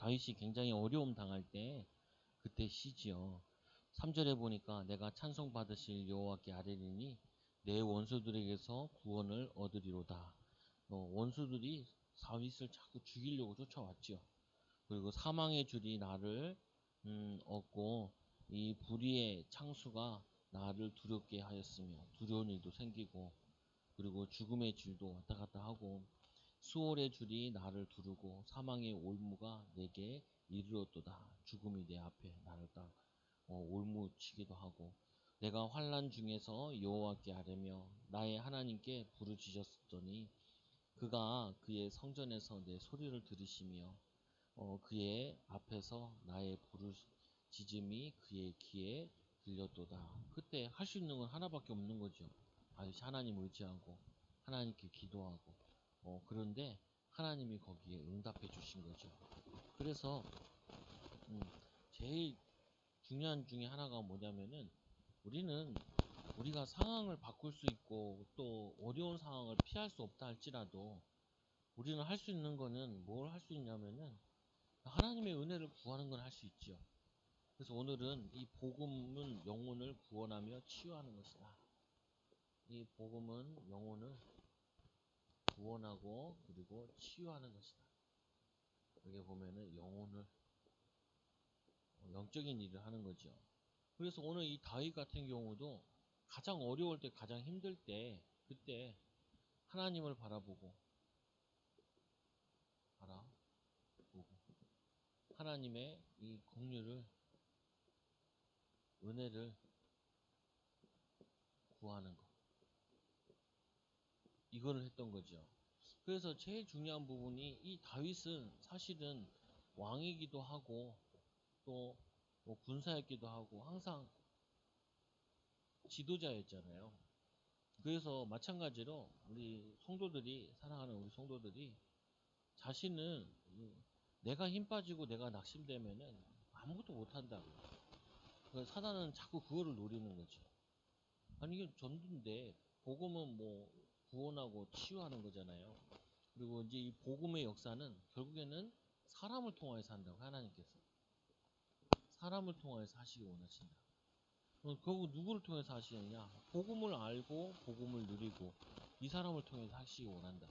다윗이 굉장히 어려움 당할 때 그때 시지요. 3절에 보니까 내가 찬송 받으실 여호와께 아뢰리니 내 원수들에게서 구원을 얻으리로다. 원수들이 다윗을 자꾸 죽이려고 쫓아왔지요. 그리고 사망의 줄이 나를 얻고 이 불의의 창수가 나를 두렵게 하였으며 두려운 일도 생기고 그리고 죽음의 줄도 왔다 갔다 하고 수월의 줄이 나를 두르고 사망의 올무가 내게 이르렀도다. 죽음이 내 앞에 나를 딱 올무치기도 하고 내가 환난 중에서 여호와께 아뢰며 나의 하나님께 부르짖었더니 그가 그의 성전에서 내 소리를 들으시며 그의 앞에서 나의 부르짖음이 그의 귀에 들렸도다. 그때 할 수 있는 건 하나밖에 없는 거죠. 하나님 의지하고 하나님께 기도하고 그런데 하나님이 거기에 응답해 주신 거죠. 그래서 제일 중요한 중에 하나가 뭐냐면은 우리가 상황을 바꿀 수 있고 또 어려운 상황을 피할 수 없다 할지라도 우리는 할 수 있는 거는 뭘 할 수 있냐면은 하나님의 은혜를 구하는 건 할 수 있죠. 그래서 오늘은 이 복음은 영혼을 구원하며 치유하는 것이다. 이 복음은 영혼을 구원하고 그리고 치유하는 것이다. 여기 보면은 영혼을 영적인 일을 하는 거죠. 그래서 오늘 이 다윗 같은 경우도 가장 어려울 때 가장 힘들 때 그때 하나님을 바라보고 하나님의 이 긍휼을 은혜를 구하는 것 이거를 했던 거죠. 그래서 제일 중요한 부분이 이 다윗은 사실은 왕이기도 하고 또 뭐 군사였기도 하고 항상 지도자였잖아요. 그래서 마찬가지로 우리 성도들이 사랑하는 우리 성도들이 자신은 내가 힘 빠지고 내가 낙심되면은 아무것도 못한다. 그래서 사단은 자꾸 그거를 노리는 거죠. 아니 이게 전도인데 복음은 뭐 구원하고 치유하는 거잖아요. 그리고 이제 이 복음의 역사는 결국에는 사람을 통하여서 한다고 하나님께서 사람을 통하여서 하시기 원하신다. 결국 누구를 통해서 하시느냐? 복음을 알고 복음을 누리고 이 사람을 통해서 하시기 원한다.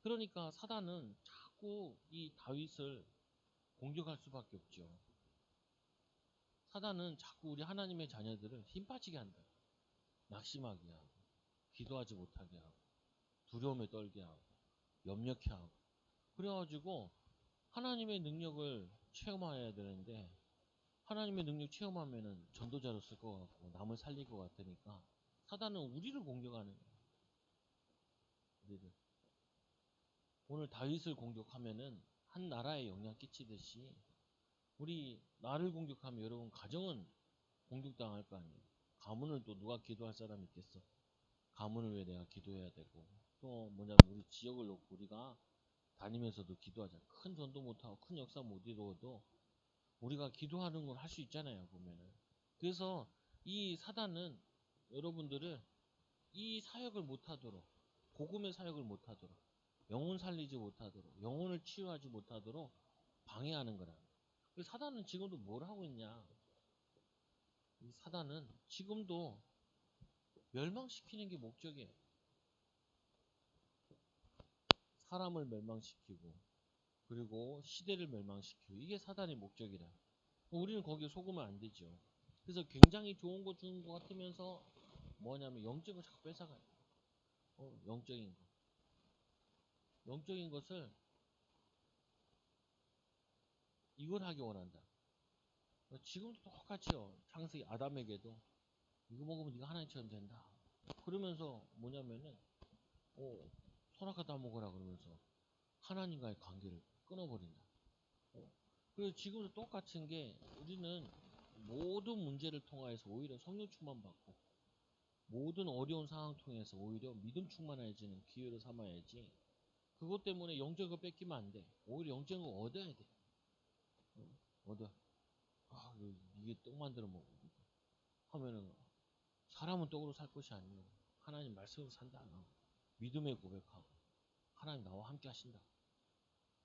그러니까 사단은 자꾸 이 다윗을 공격할 수밖에 없죠. 사단은 자꾸 우리 하나님의 자녀들을 힘 빠지게 한다. 낙심하게 하고 기도하지 못하게 하고 두려움에 떨게 하고 염려케 하고 그래가지고 하나님의 능력을 체험해야 되는데 하나님의 능력 체험하면은 전도자로 쓸 것 같고 남을 살릴 것 같으니까 사단은 우리를 공격하는 거예요. 우리를. 오늘 다윗을 공격하면은 한 나라에 영향 끼치듯이 우리 나를 공격하면 여러분 가정은 공격당할 거 아니에요. 가문을 또 누가 기도할 사람이 있겠어. 가문을 왜 내가 기도해야 되고 또 뭐냐면 우리 지역을 놓고 우리가 다니면서도 기도하자. 큰 전도 못하고 큰 역사 못 이루어도 우리가 기도하는 걸 할 수 있잖아요. 보면은. 그래서 이 사단은 여러분들을 이 사역을 못하도록 복음의 사역을 못하도록 영혼 살리지 못하도록 영혼을 치유하지 못하도록 방해하는 거라. 사단은 지금도 뭘 하고 있냐? 이 사단은 지금도 멸망시키는 게 목적이에요. 사람을 멸망시키고 그리고 시대를 멸망시키고 이게 사단의 목적이라. 우리는 거기에 속으면 안 되죠. 그래서 굉장히 좋은 거 주는 것 같으면서 뭐냐면 영적을 자꾸 뺏어가요. 영적인 거. 영적인 것을 이걸 하기 원한다. 지금도 똑같이요. 창세기 아담에게도 이거 먹으면 네가 하나님처럼 된다. 그러면서 뭐냐면은 선악과 먹으라 그러면서 하나님과의 관계를 끊어버린다. 그리고 지금도 똑같은 게 우리는 모든 문제를 통해서 오히려 성령 충만 받고 모든 어려운 상황 통해서 오히려 믿음 충만해지는 기회로 삼아야지. 그것 때문에 영적을 뺏기면 안 돼. 오히려 영적을 얻어야 돼. 얻어. 이게 떡 만들어 먹고 하면은 사람은 떡으로 살 것이 아니고 하나님 말씀으로 산다. 믿음의 고백하고 하나님 나와 함께 하신다.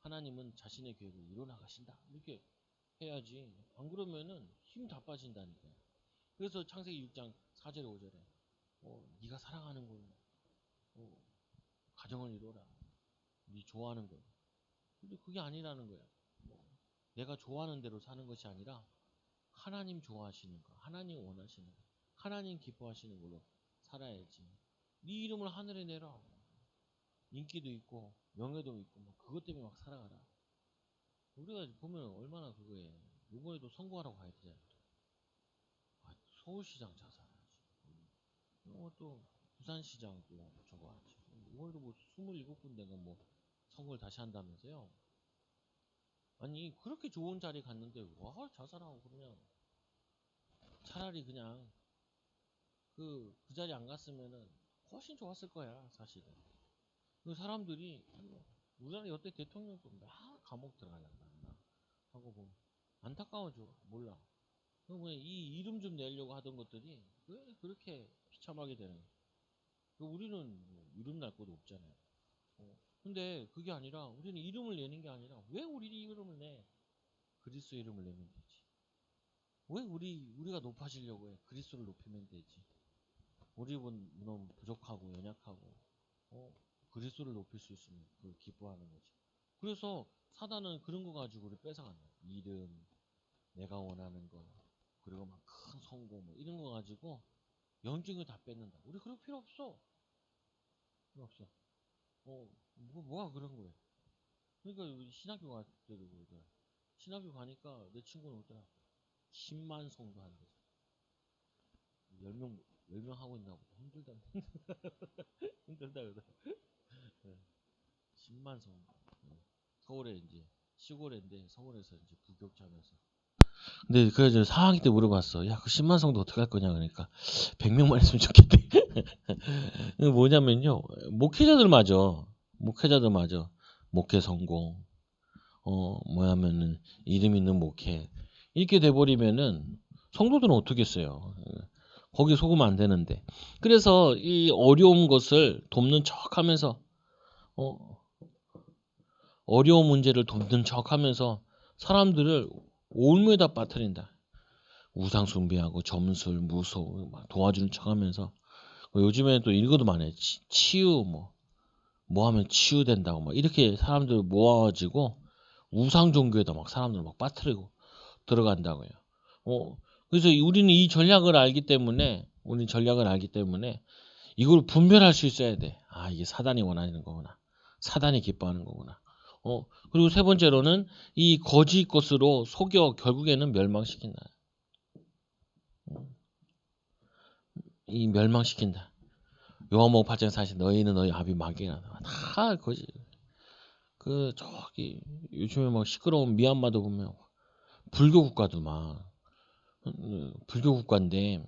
하나님은 자신의 계획을 이뤄나가신다. 이렇게 해야지. 안 그러면은 힘 다 빠진다니까요. 그래서 창세기 6장 4절에 5절에 네가 사랑하는 걸 가정을 이루어라. 네 좋아하는 걸. 근데 그게 아니라는 거야. 내가 좋아하는 대로 사는 것이 아니라 하나님 좋아하시는 거, 하나님 원하시는 거, 하나님 기뻐하시는 걸로 살아야지. 네 이름을 하늘에 내라. 인기도 있고 명예도 있고 뭐 그것 때문에 막 살아가라. 우리가 보면 얼마나 그거에 이번에도 선거하러 가야 되잖아요. 서울시장 자살하지. 또 부산시장 또 저거 하지. 이번에도 뭐 27군데가 뭐 선거를 다시 한다면서요. 아니 그렇게 좋은 자리 갔는데 와 자살하고 그러냐. 차라리 그냥 그 자리 안 갔으면은 훨씬 좋았을 거야 사실은. 그 사람들이 우리나라 여태 대통령도 막 감옥 들어가려고 하고 보면 안타까워져. 몰라. 이 이름 좀 내려고 하던 것들이 왜 그렇게 비참하게 되는 거야. 우리는 뭐 이름 날 것도 없잖아요. 근데 그게 아니라 우리는 이름을 내는 게 아니라 왜 우리 이름을 내? 그리스도 이름을 내면 되지. 왜 우리가 높아지려고 해? 그리스도를 높이면 되지. 우리는 너무 부족하고 연약하고 그리스도를 높일 수 있으면 그걸 기뻐하는 거지. 그래서 사단은 그런 거 가지고 우리 뺏어간다. 이름, 내가 원하는 거, 그리고 막 큰 성공 뭐 이런 거 가지고 영적을 다 뺏는다. 우리 그럴 필요 없어. 필요 없어. 뭐가 그런 거야. 그러니까 신학교 갈 때도 그러더라. 신학교 가니까 내 친구는 오더라. 10만 성도 한대. 10명 하고 있나 보다. 힘들다. 힘들다 그러더라. 10만 성. 서울에 이제 시골인데 서울에서 이제 부교육하면서. 근데 그래서 4학기 때 물어봤어. 야, 그 10만 성도 어떻게 할 거냐 그러니까 100명만 했으면 좋겠대. 뭐냐면요. 목회자들 맞아. 목회 성공. 뭐냐면은 이름 있는 목회. 이렇게 돼버리면은 성도들은 어떻게 써요? 거기 속으면 안 되는데. 그래서 이 어려운 것을 돕는 척 하면서 어려운 문제를 돕는 척 하면서 사람들을 올무에다 빠뜨린다. 우상 숭배하고 점술, 무소 막 도와주는 척 하면서 요즘에는 또 이거도 많아요. 치유 뭐 하면 치유된다고 막 이렇게 사람들 모아가지고 우상 종교에다 막 사람들 막 빠뜨리고 들어간다고요. 그래서 우리는 이 전략을 알기 때문에 이걸 분별할 수 있어야 돼. 아, 이게 사단이 원하는 거구나. 사단이 기뻐하는 거구나. 그리고 세 번째로는 이 거짓 것으로 속여 결국에는 멸망시킨다. 이 멸망시킨다. 요한복음 8장 40 너희는 너희 아비 마귀라. 다 거짓. 저기 요즘에 막 시끄러운 미얀마도 보면 불교 국가도 막 불교 국가인데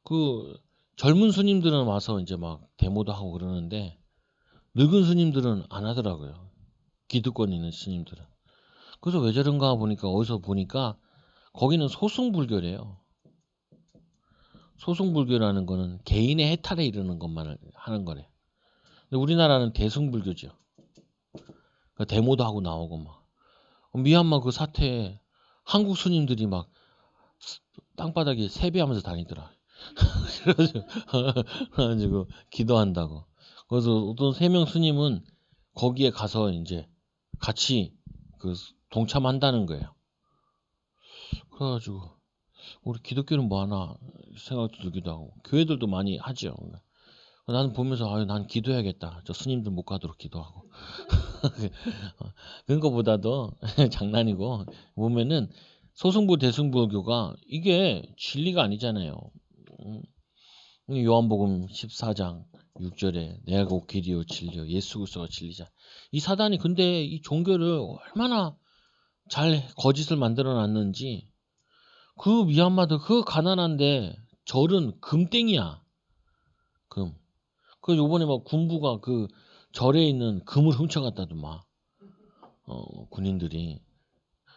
그 젊은 스님들은 와서 이제 막 데모도 하고 그러는데 늙은 스님들은 안 하더라고요. 기득권 있는 스님들은. 그래서 왜 저런가 보니까 어디서 보니까 거기는 소승불교래요. 소승불교라는 거는 개인의 해탈에 이르는 것만 하는 거래. 근데 우리나라는 대승불교죠. 그러니까 데모도 하고 나오고 막. 미얀마 그 사태에 한국 스님들이 막 땅바닥에 세배하면서 다니더라. 그래가지고 기도한다고. 그래서 어떤 3명 스님은 거기에 가서 이제 같이 그 동참한다는 거예요. 그래가지고 우리 기독교는 뭐 하나 생각도 들기도 하고 교회들도 많이 하죠. 나는 보면서 난 기도해야겠다. 저 스님들 못 가도록 기도하고. 그런 거보다도 장난이고 보면은 소승부 대승불교가 이게 진리가 아니잖아요. 요한복음 14장 6절에 내가 곧 길이요 진리요 예수 그리스도가 진리자. 이 사단이 근데 이 종교를 얼마나 잘 거짓을 만들어 놨는지 그 미얀마도 그 가난한데 절은 금땡이야. 금. 그 요번에 막 군부가 그 절에 있는 금을 훔쳐갔다더만 군인들이.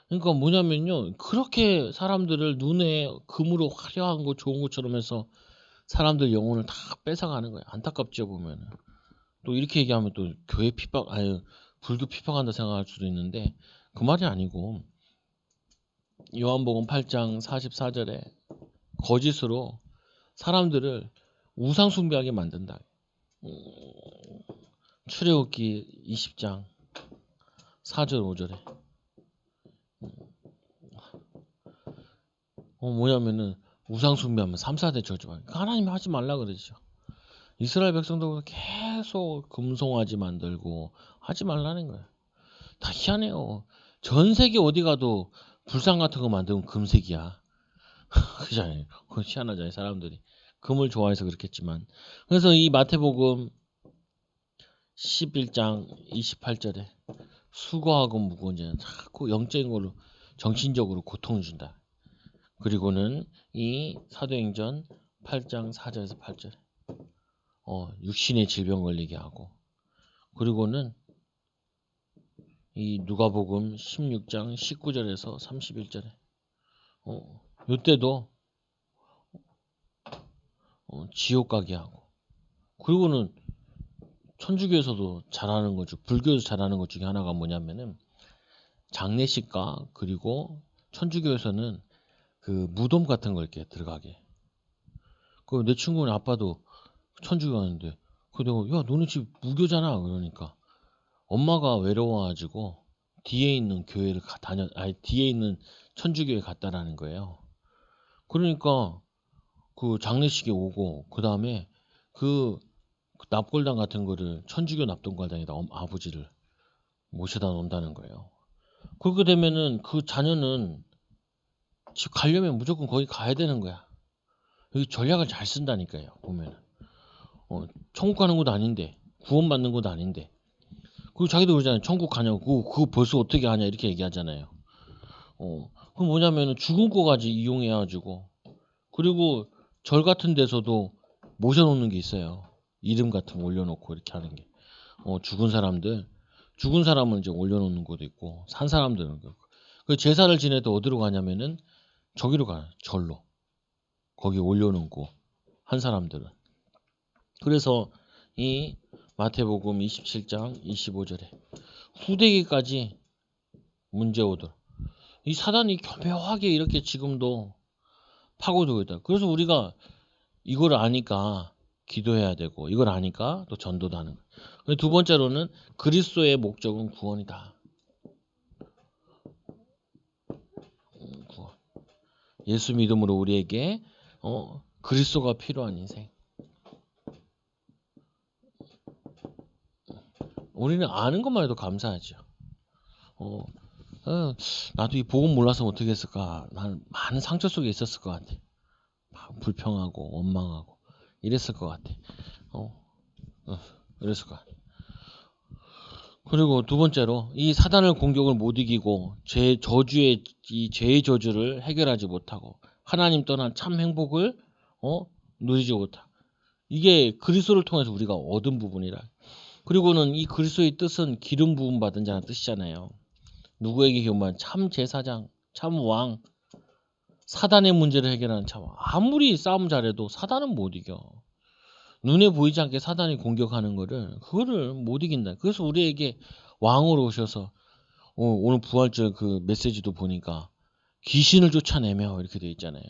그러니까 뭐냐면요 그렇게 사람들을 눈에 금으로 화려한 거 좋은 것처럼 해서 사람들 영혼을 다 뺏어가는 거야. 안타깝죠 보면은. 또 이렇게 얘기하면 또 교회 핍박 아니 불교 피파간다 생각할 수도 있는데 그 말이 아니고 요한복음 8장 44절에 거짓으로 사람들을 우상 숭배하게 만든다. 출애굽기 20장 4절 5절에 뭐냐면은 우상 숭배하면 3, 4대 저주받는. 하나님이 하지 말라 그러죠. 이스라엘 백성도 계속 금송아지 만들고 하지 말라는 거야. 다 희한해요. 전 세계 어디 가도 불상 같은 거 만들면 금색이야. 그잖아요. 그건 희한하잖아요. 사람들이 금을 좋아해서 그렇겠지만. 그래서 이 마태복음 11장 28절에 수고하고 무거운 자는 자꾸 영적인 걸로 정신적으로 고통을 준다. 그리고는 이 사도행전 8장 4절에서 8절에 육신의 질병 걸리게 하고, 그리고는 이 누가복음 16장 19절에서 31절에 요때도 지옥 가게 하고, 그리고는 천주교에서도 잘하는 거죠. 불교에서 잘하는 것 중에 하나가 뭐냐면은 장례식과, 그리고 천주교에서는 그 무덤 같은 걸 이렇게 들어가게. 그 내 친구는 아빠도 천주교 가는데 그 내가 야 너네 집 무교잖아 그러니까 엄마가 외로워가지고 뒤에 있는 교회를 뒤에 있는 천주교에 갔다라는 거예요. 그러니까 그 장례식에 오고 그 다음에 그 납골당 같은 거를 천주교 납동관당에다 아버지를 모셔다 놓는다는 거예요. 그렇게 되면은 그 자녀는 집 가려면 무조건 거기 가야 되는 거야. 여기 전략을 잘 쓴다니까요. 보면은 천국 가는 것도 아닌데 구원받는 것도 아닌데 그리고 자기도 그러잖아요. 천국 가냐고 그거 벌써 어떻게 하냐 이렇게 얘기하잖아요. 그럼 뭐냐면은 죽은 거까지 이용해가지고 그리고 절 같은 데서도 모셔놓는 게 있어요. 이름 같은 거 올려놓고 이렇게 하는 게. 죽은 사람은 이제 올려놓는 것도 있고 산 사람들은 그 제사를 지내도 어디로 가냐면은 저기로 가요. 절로. 거기 올려놓고 한 사람들은. 그래서 이 마태복음 27장 25절에 후대기까지 문제 오더라. 이 사단이 교묘하게 이렇게 지금도 파고들고 있다. 그래서 우리가 이걸 아니까 기도해야 되고 이걸 아니까 또 전도도 하는 거예요. 두 번째로는 그리스도의 목적은 구원이다. 구원. 예수 믿음으로 우리에게 그리스도가 필요한 인생. 우리는 아는 것만 해도 감사하죠. 나도 이 복음 몰랐으면 어떻게 했을까? 난 많은 상처 속에 있었을 것 같아. 불평하고 원망하고 이랬을 것 같아. 이랬을 것 같아. 그리고 두 번째로 이 사단을 공격을 못 이기고 저주의 이 죄의 저주를 해결하지 못하고 하나님 떠난 참 행복을 누리지 못하. 이게 그리스도를 통해서 우리가 얻은 부분이라. 그리고는 이 그리스도의 뜻은 기름 부음 받은 자는 뜻이잖아요. 누구에게 교만 참 제사장, 참 왕, 사단의 문제를 해결하는 참 아무리 싸움 잘해도 사단은 못 이겨. 눈에 보이지 않게 사단이 공격하는 그거를 못 이긴다. 그래서 우리에게 왕으로 오셔서 오늘 부활절 그 메시지도 보니까 귀신을 쫓아내며 이렇게 돼 있잖아요.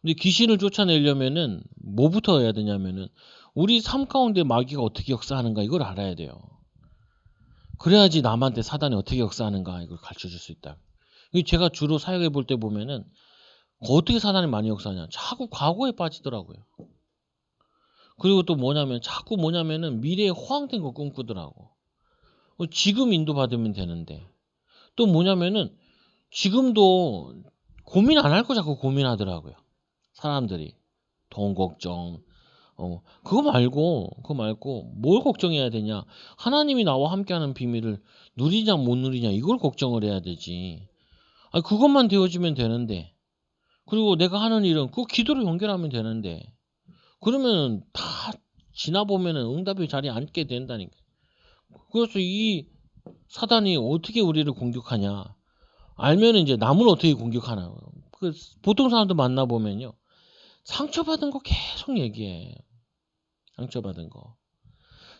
근데 귀신을 쫓아내려면은 뭐부터 해야 되냐면은 우리 삶 가운데 마귀가 어떻게 역사하는가 이걸 알아야 돼요. 그래야지 남한테 사단이 어떻게 역사하는가 이걸 가르쳐 줄 수 있다. 제가 주로 사역해 볼 때 보면은 어떻게 사단이 많이 역사하냐. 자꾸 과거에 빠지더라고요. 그리고 또 자꾸 미래에 허황된 거 꿈꾸더라고. 지금 인도받으면 되는데. 또 지금도 고민 안 할 거 자꾸 고민하더라고요. 사람들이. 돈 걱정. 그거 말고 뭘 걱정해야 되냐. 하나님이 나와 함께하는 비밀을 누리냐 못 누리냐 이걸 걱정을 해야 되지. 그것만 되어지면 되는데. 그리고 내가 하는 일은 그 기도로 연결하면 되는데. 그러면 다 지나보면은 응답의 자리에 앉게 된다니까. 그래서 이 사단이 어떻게 우리를 공격하냐. 알면 이제 남을 어떻게 공격하나. 보통 사람들 만나보면요. 상처받은 거 계속 얘기해. 상처받은 거.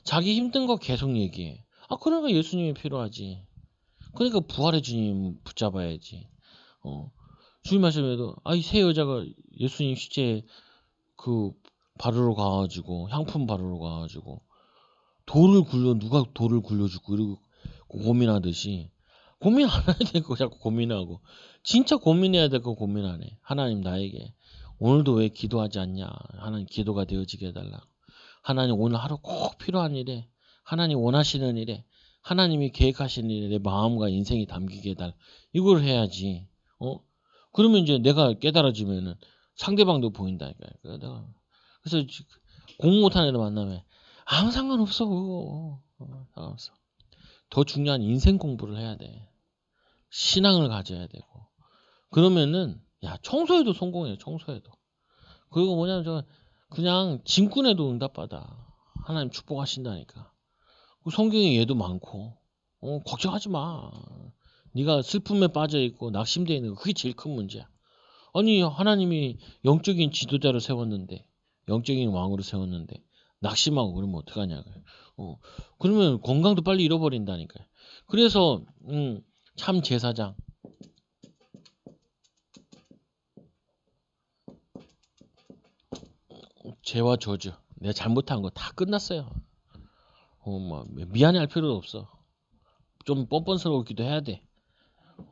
자기 힘든 거 계속 얘기해. 그러니까 예수님이 필요하지. 그러니까 부활의 주님 붙잡아야지. 주님 말씀에도 이 세 여자가 예수님 시체 그 바르러 가가지고 향품 바르러 가가지고 누가 돌을 굴려주고 이러고 고민하듯이 고민 안 해야 될 거 자꾸 고민하고 진짜 고민해야 될 거 고민하네. 하나님 나에게 오늘도 왜 기도하지 않냐. 하나님 기도가 되어지게 해달라. 하나님 오늘 하루 꼭 필요한 일에 하나님 원하시는 일에 하나님이 계획하시는 일에 내 마음과 인생이 담기게 해달라. 이걸 해야지. 그러면 이제 내가 깨달아지면은 상대방도 보인다니까요. 그래서 공부 못하는 애들 만나면 아무 상관없어 그거. 상관없어. 더 중요한 인생 공부를 해야 돼. 신앙을 가져야 되고. 그러면은 청소해도 성공해요. 청소해도. 그리고 뭐냐면 그냥 짐꾼에도 응답받아. 하나님 축복하신다니까. 성경에 얘도 많고. 걱정하지 마. 네가 슬픔에 빠져 있고 낙심되어 있는 거 그게 제일 큰 문제야. 아니 하나님이 영적인 지도자를 세웠는데 영적인 왕으로 세웠는데 낙심하고 그러면 어떡하냐고요. 그러면 건강도 빨리 잃어버린다니까요. 그래서 참 제사장 죄와 저주 내가 잘못한 거 다 끝났어요. 뭐 미안해 할 필요도 없어. 좀 뻔뻔스러우기도 해야 돼.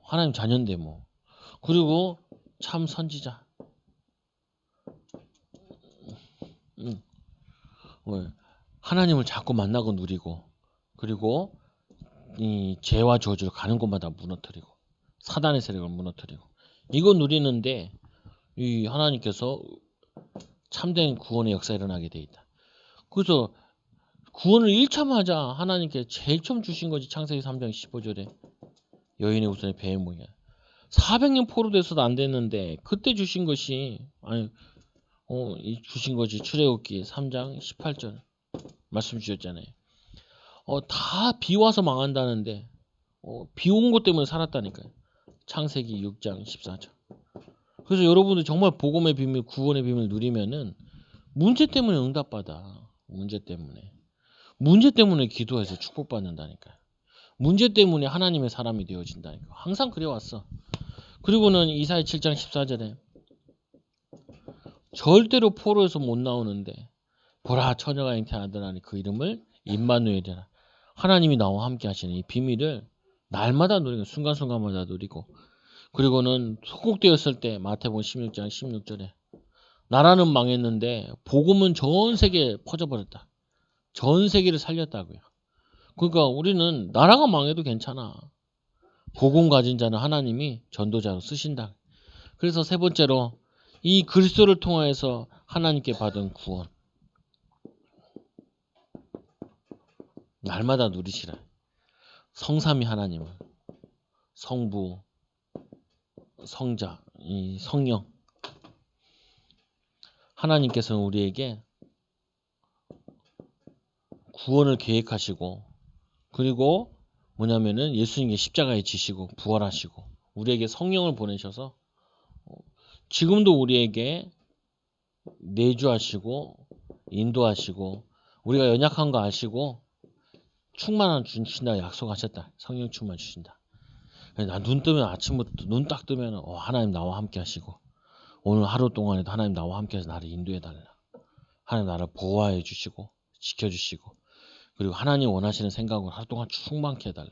하나님 자녀인데 뭐. 그리고 참 선지자. 하나님을 자꾸 만나고 누리고 그리고 이 죄와 저주를 가는 곳마다 무너뜨리고 사단의 세력을 무너뜨리고 이거 누리는데 이 하나님께서 참된 구원의 역사가 일어나게 돼 있다. 그래서 구원을 1차 맞아 하나님께 제일 처음 주신 거지. 창세기 3장 15절에 여인의 우선의 배의 모양 400년 포로돼서도 안 됐는데 그때 주신 것이 주신 거지. 출애굽기 3장 18절 말씀 주셨잖아요. 다 비 와서 망한다는데 비 온 것 때문에 살았다니까요. 창세기 6장 14절. 그래서 여러분들 정말 복음의 비밀, 구원의 비밀 누리면은 문제 때문에 응답받아. 문제 때문에 기도해서 축복받는다니까요. 문제 때문에 하나님의 사람이 되어진다니까. 항상 그래왔어. 그리고는 이사야 7장 14절에 절대로 포로에서 못 나오는데 보라 처녀가 잉태하더라니 그 이름을 임마누엘이라. 하나님이 나와 함께 하시는 이 비밀을 날마다 누리고 순간순간마다 누리고 그리고는 소곡되었을 때 마태복음 16장 16절에 나라는 망했는데 복음은 전 세계에 퍼져버렸다. 전 세계를 살렸다고요. 그러니까 우리는 나라가 망해도 괜찮아. 복음 가진 자는 하나님이 전도자로 쓰신다. 그래서 세 번째로 이 그리스도를 통하여서 하나님께 받은 구원 날마다 누리시라. 성삼위 하나님을 성부, 성자, 이 성령 하나님께서는 우리에게 구원을 계획하시고 그리고 뭐냐면은 예수님께 십자가에 지시고 부활하시고 우리에게 성령을 보내셔서 지금도 우리에게 내주하시고 인도하시고 우리가 연약한 거 아시고 충만한 주신다 약속하셨다. 성령 충만 주신다. 나 눈 뜨면 아침부터 눈 딱 뜨면 하나님 나와 함께 하시고 오늘 하루 동안에도 하나님 나와 함께 해서 나를 인도해 달라. 하나님 나를 보호해 주시고 지켜주시고 그리고 하나님 원하시는 생각을 하루 동안 충만케 해달라.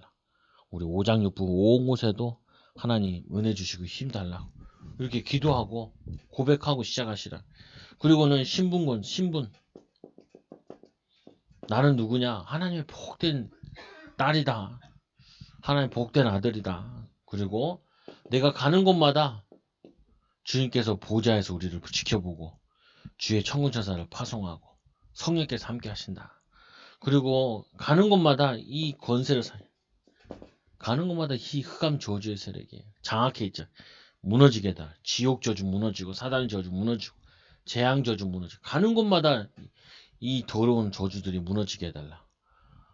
우리 오장육부 온 곳에도 하나님 은혜 주시고 힘 달라고 이렇게 기도하고 고백하고 시작하시라. 그리고는 신분 나는 누구냐? 하나님의 복된 딸이다. 하나님의 복된 아들이다. 그리고 내가 가는 곳마다 주님께서 보좌에서 우리를 지켜보고 주의 천군천사를 파송하고 성령께서 함께 하신다. 그리고 가는 곳마다 이 권세를 가는 곳마다 이 흑암 저주의 세력이 장악해 있죠. 무너지게 해달라. 지옥 저주 무너지고 사단 저주 무너지고 재앙 저주 무너지고 가는 곳마다 이 더러운 저주들이 무너지게 해달라.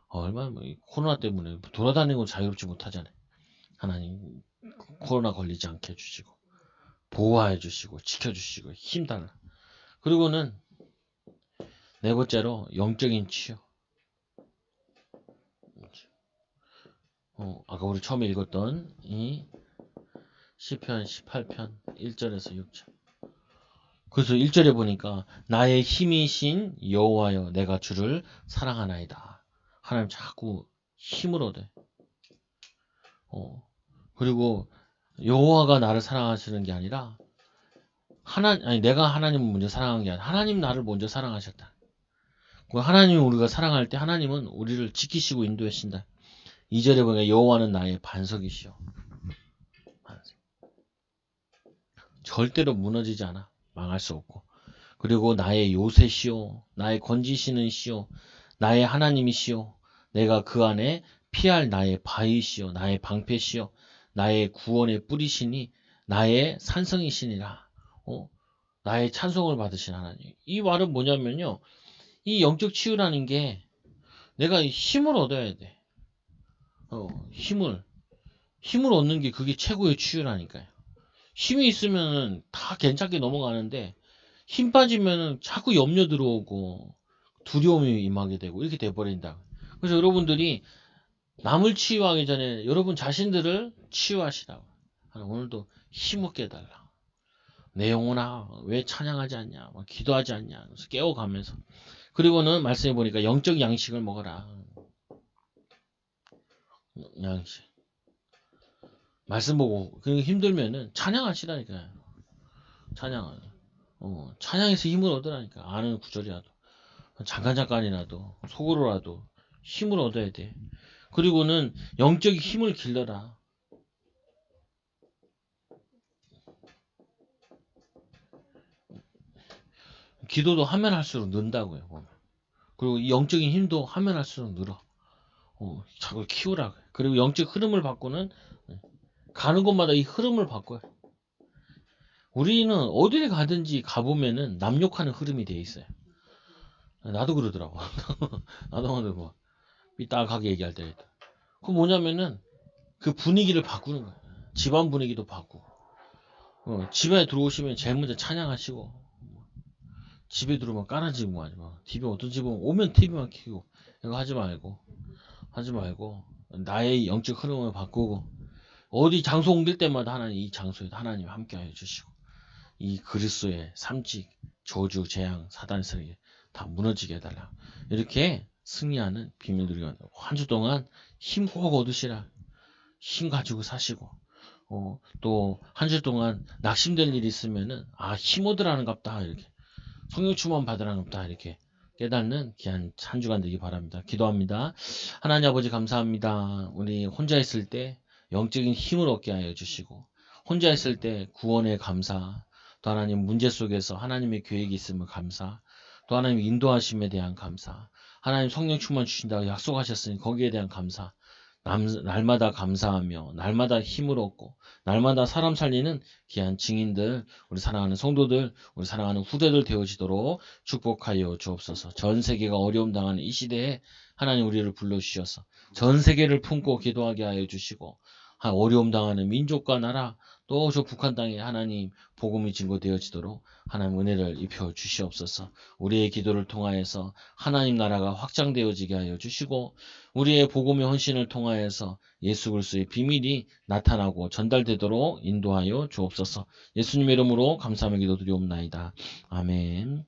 얼마나 코로나 때문에 돌아다니는 건 자유롭지 못하잖아요. 하나님 코로나 걸리지 않게 해주시고 보호해 주시고 지켜주시고 힘달라. 그리고는 네 번째로 영적인 치유. 아까 우리 처음에 읽었던 이 시편 18편 1절에서 6절. 그래서 1절에 보니까 나의 힘이신 여호와여 내가 주를 사랑하나이다. 하나님 자꾸 힘을 얻어요. 그리고 여호와가 나를 사랑하시는 게 아니라 내가 하나님을 먼저 사랑한 게 아니라 하나님 나를 먼저 사랑하셨다. 하나님을 우리가 사랑할 때 하나님은 우리를 지키시고 인도하신다. 2절에 보니까 여호와는 나의 반석이시오. 반석. 절대로 무너지지 않아. 망할 수 없고. 그리고 나의 요새시오. 나의 건지시는 시오. 나의 하나님이시오. 내가 그 안에 피할 나의 바위시오. 나의 방패시오. 나의 구원의 뿌리시니 나의 산성이시니라. 나의 찬송을 받으신 하나님. 이 말은 뭐냐면요. 이 영적 치유라는 게 내가 힘을 얻어야 돼. 힘을 얻는 게 그게 최고의 치유라니까요. 힘이 있으면 다 괜찮게 넘어가는데 힘 빠지면 자꾸 염려 들어오고 두려움이 임하게 되고 이렇게 돼버린다. 그래서 여러분들이 남을 치유하기 전에 여러분 자신들을 치유하시라고. 오늘도 힘없게 해달라. 내 영혼아 왜 찬양하지 않냐, 기도하지 않냐, 그래서 깨워가면서. 그리고는 말씀해 보니까 영적 양식을 먹어라. 양식. 말씀 보고 힘들면은 찬양하시라니까요. 찬양해서 힘을 얻으라니까. 아는 구절이라도 잠깐이라도 속으로라도 힘을 얻어야 돼. 그리고는 영적 힘을 길러라. 기도도 하면 할수록 는다고요. 보면. 그리고 이 영적인 힘도 하면 할수록 늘어. 자꾸 키우라. 그리고 영적 흐름을 바꾸는, 가는 곳마다 이 흐름을 바꿔요. 우리는 어디를 가든지 가보면은 남욕하는 흐름이 돼 있어요. 나도 그러더라고. 나도 뭐 삐딱하게 얘기할 때. 그 뭐냐면은 그 분위기를 바꾸는 거야. 집안 분위기도 바꾸고. 집에 들어오시면 제일 먼저 찬양하시고, 집에 들어오면 깔아지고 하지 마. TV 어떤 집은 오면 TV만 켜고 이거 하지 말고 나의 영적 흐름을 바꾸고 어디 장소 옮길 때마다 하나님 이 장소에 하나님 함께하여 주시고 이 그리스도의 삼직 저주 재앙 사단의 세력이 다 무너지게 해달라. 이렇게 승리하는 비밀들이 한 주 동안 힘 꼭 얻으시라. 힘 가지고 사시고 또 한 주 동안 낙심될 일이 있으면은 힘 얻으라는갑다 이렇게 성령 충만 받으라는갑다 이렇게 깨닫는 귀한 한 주간 되기 바랍니다. 기도합니다. 하나님 아버지 감사합니다. 우리 혼자 있을 때 영적인 힘을 얻게 하여 주시고 혼자 있을 때 구원의 감사, 또 하나님 문제 속에서 하나님의 계획이 있음을 감사, 또 하나님 인도하심에 대한 감사, 하나님 성령 충만 주신다고 약속하셨으니 거기에 대한 감사, 날마다 감사하며 날마다 힘을 얻고 날마다 사람 살리는 귀한 증인들, 우리 사랑하는 성도들, 우리 사랑하는 후대들 되어지도록 축복하여 주옵소서. 전 세계가 어려움 당하는 이 시대에 하나님 우리를 불러주셔서 전 세계를 품고 기도하게 하여 주시고 어려움 당하는 민족과 나라 또 저 북한 땅에 하나님 복음이 증거되어지도록 하나님 은혜를 입혀 주시옵소서. 우리의 기도를 통하여서 하나님 나라가 확장되어지게 하여 주시고 우리의 복음의 헌신을 통하여서 예수 그리스도의 비밀이 나타나고 전달되도록 인도하여 주옵소서. 예수님의 이름으로 감사하며 기도드리옵나이다. 아멘.